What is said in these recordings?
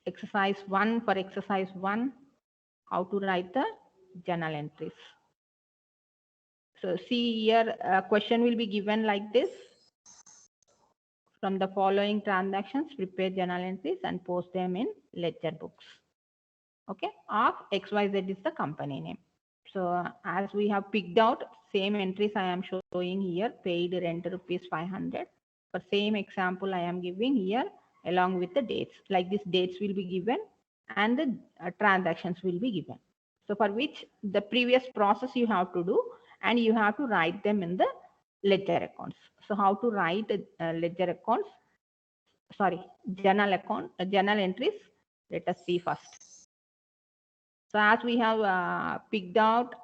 exercise 1, for exercise 1, how to write the journal entries. So see here, a question will be given like this. From the following transactions, prepare journal entries and post them in ledger books. Okay, of XYZ is the company name. So as we have picked out, same entries I am showing here, paid rent rupees 500. For same example, I am giving here along with the dates. Like this, dates will be given and the transactions will be given. So for which the previous process you have to do, and you have to write them in the ledger accounts. So how to write ledger accounts? Sorry, journal account, journal entries. Let us see first. So as we have picked out,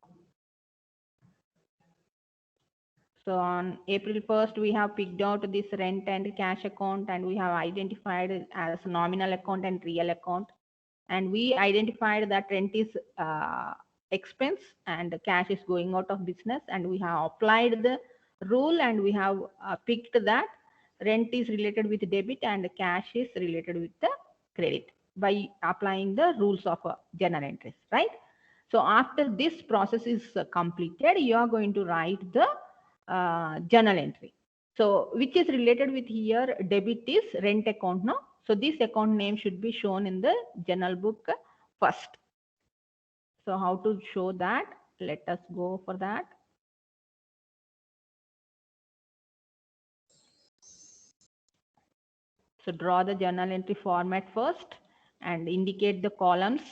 so on April 1st, we have picked out this rent and cash account, and we have identified it as nominal account and real account. And we identified that rent is expense and cash is going out of business. And we have applied the rule, and we have picked that rent is related with debit and cash is related with the credit by applying the rules of journal entries, right? So after this process is completed, you are going to write the journal entry. So which is related with here, debit is rent account, no? So this account name should be shown in the journal book first. So how to show that? Let us go for that. So draw the journal entry format first and indicate the columns,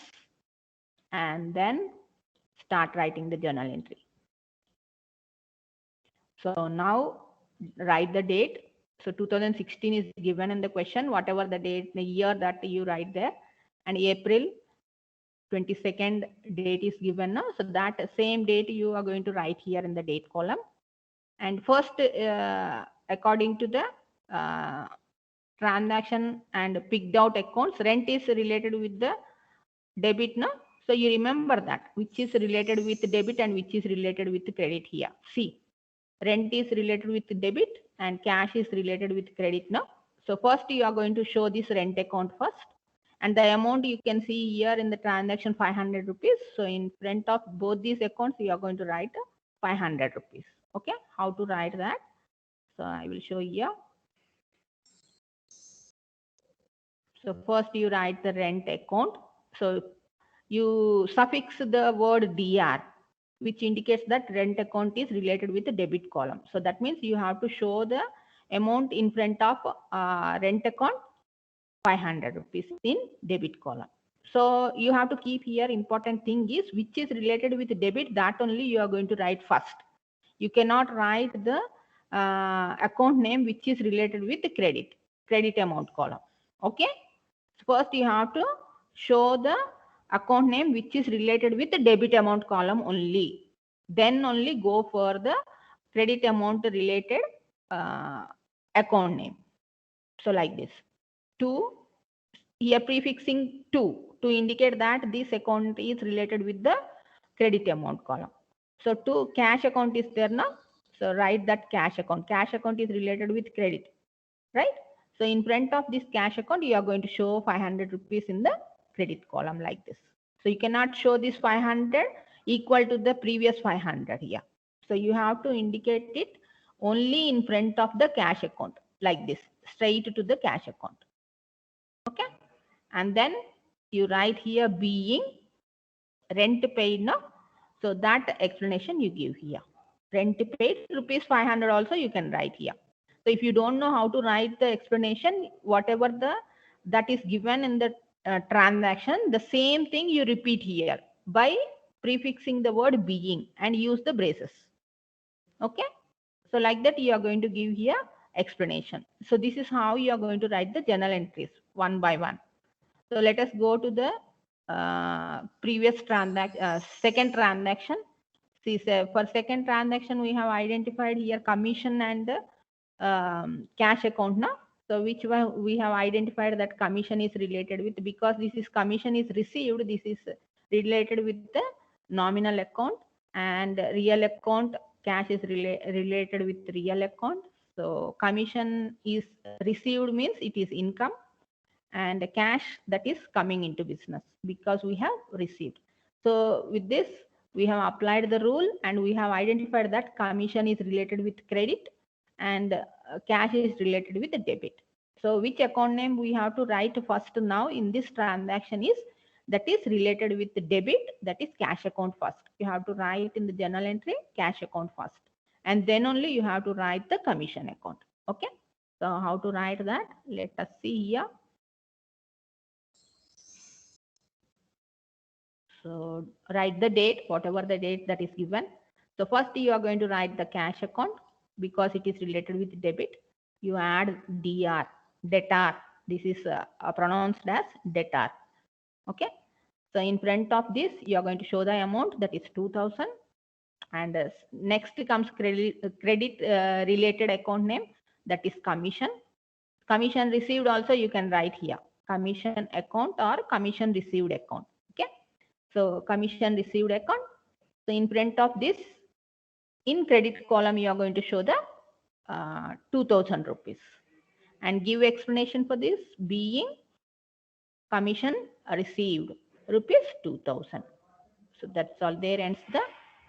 and then start writing the journal entry. So now write the date. So 2016 is given in the question, whatever the date, the year that you write there, and April 22nd date is given now. So that same date you are going to write here in the date column. And first, according to the transaction and picked out accounts, rent is related with the debit, no? So you remember that which is related with debit and which is related with credit here. See, rent is related with debit and cash is related with credit, no? So first you are going to show this rent account first, and the amount you can see here in the transaction 500 rupees. So in front of both these accounts you are going to write 500 rupees. Okay, how to write that? So I will show here. So first you write the rent account. So you suffix the word DR, which indicates that rent account is related with the debit column. So that means you have to show the amount in front of rent account 500 rupees in debit column. So you have to keep here, important thing is which is related with debit, that only you are going to write first. You cannot write the account name which is related with the credit amount column. Okay. First you have to show the account name which is related with the debit amount column only. Then only go for the credit amount related account name. So like this. 2, here prefixing 2 to indicate that this account is related with the credit amount column. So 2, cash account is there now. So write that cash account. Cash account is related with credit, right? So in front of this cash account, you are going to show 500 rupees in the credit column like this. So you cannot show this 500 equal to the previous 500 here. So you have to indicate it only in front of the cash account like this, straight to the cash account. Okay. And then you write here being rent paid now. So that explanation you give here. Rent paid rupees 500 also you can write here. So if you don't know how to write the explanation, whatever that is given in the transaction, the same thing you repeat here by prefixing the word being and use the braces. Okay. So like that you are going to give here explanation. So this is how you are going to write the journal entries one by one. So let us go to the previous second transaction. See, for second transaction, we have identified here commission and cash account now. So which one we have identified that commission is related with, because this is commission is received, this is related with the nominal account, and real account cash is related with real account. So commission is received means it is income, and cash that is coming into business because we have received. So with this, we have applied the rule and we have identified that commission is related with credit and cash is related with the debit. So which account name we have to write first now in this transaction is that is related with the debit, that is cash account first. You have to write in the journal entry cash account first, and then only you have to write the commission account. Okay. So how to write that? Let us see here. So write the date, whatever the date that is given. So first you are going to write the cash account because it is related with debit. You add DR, debtor. This is pronounced as debtor. Okay. So in front of this, you are going to show the amount that is 2000. And next comes credit related account name, that is commission. Commission received also you can write here, commission account or commission received account. Okay. So commission received account. So in front of this, in credit column, you are going to show the 2000 rupees and give explanation for this being commission received rupees 2000. So that's all. There ends the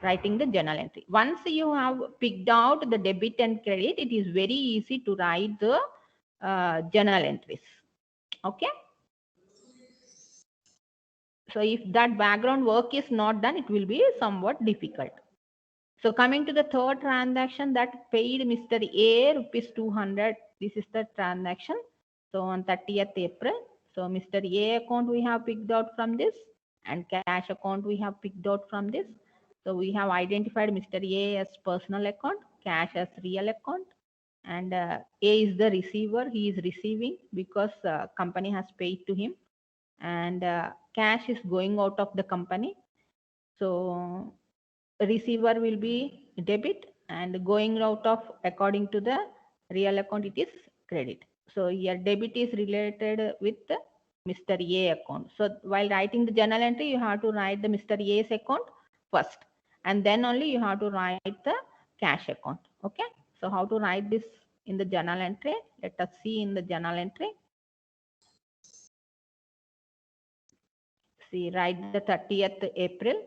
writing the journal entry. Once you have picked out the debit and credit, it is very easy to write the journal entries. Okay. So if that background work is not done, it will be somewhat difficult. So coming to the third transaction, that paid Mr. A rupees 200. This is the transaction. So on 30th April. So Mr. A account we have picked out from this, and cash account we have picked out from this. So we have identified Mr. A as personal account, cash as real account, and A is the receiver. He is receiving because company has paid to him, and cash is going out of the company. So receiver will be debit and going out of according to the real account it is credit. So your debit is related with the Mr. A account. So while writing the journal entry, you have to write the Mr. A's account first, and then only you have to write the cash account. Okay. So how to write this in the journal entry? Let us see in the journal entry. See, write the 30th April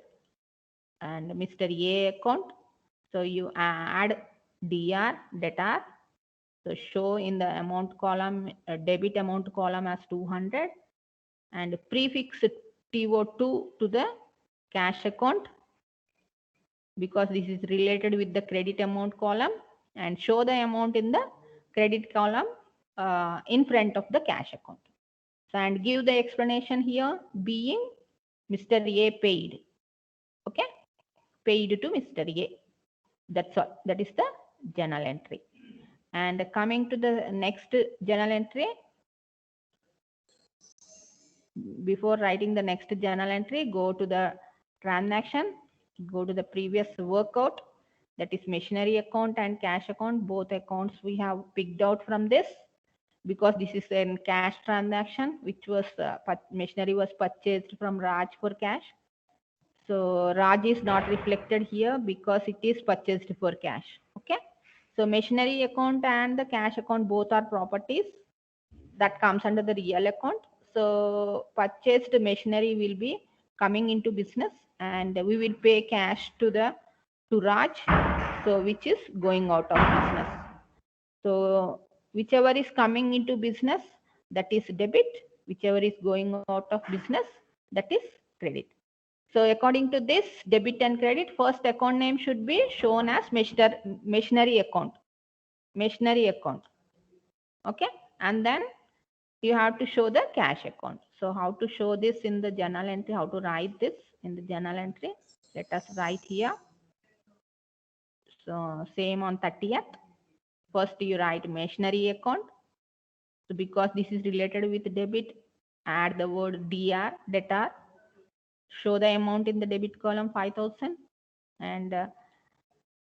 and Mr. A account. So you add DR, debtor. So show in the amount column, debit amount column as 200, and prefix TO2 to the cash account because this is related with the credit amount column, and show the amount in the credit column in front of the cash account. So, and give the explanation here being Mr. A paid. Okay. Paid to Mr. A. That's all. That is the journal entry. And coming to the next journal entry, before writing the next journal entry, go to the transaction, go to the previous workout, that is machinery account and cash account. Both accounts we have picked out from this because this is a cash transaction, which was machinery was purchased from Raj for cash. So Raj is not reflected here because it is purchased for cash. Okay. So machinery account and the cash account both are properties that comes under the real account. So purchased machinery will be coming into business and we will pay cash to Raj, so which is going out of business. So whichever is coming into business, that is debit. Whichever is going out of business, that is credit. So according to this debit and credit, first account name should be shown as machinery account. Machinery account. Okay. And then you have to show the cash account. So how to show this in the journal entry, how to write this in the journal entry? Let us write here. So same on 30th. First you write machinery account. So because this is related with debit, add the word DR, debtor. Show the amount in the debit column 5000, and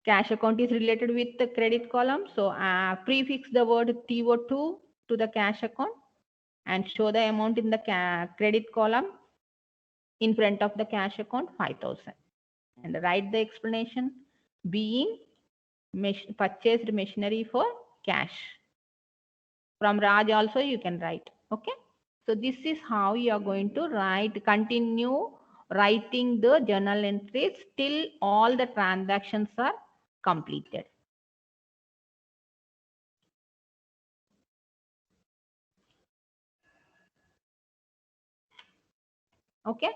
cash account is related with the credit column. So prefix the word TO2 to the cash account and show the amount in the credit column in front of the cash account 5000, and write the explanation being purchased machinery for cash. From Raj also you can write. Okay. So this is how you are going to continue writing the journal entries till all the transactions are completed. Okay.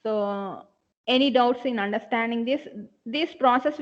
So any doubts in understanding this process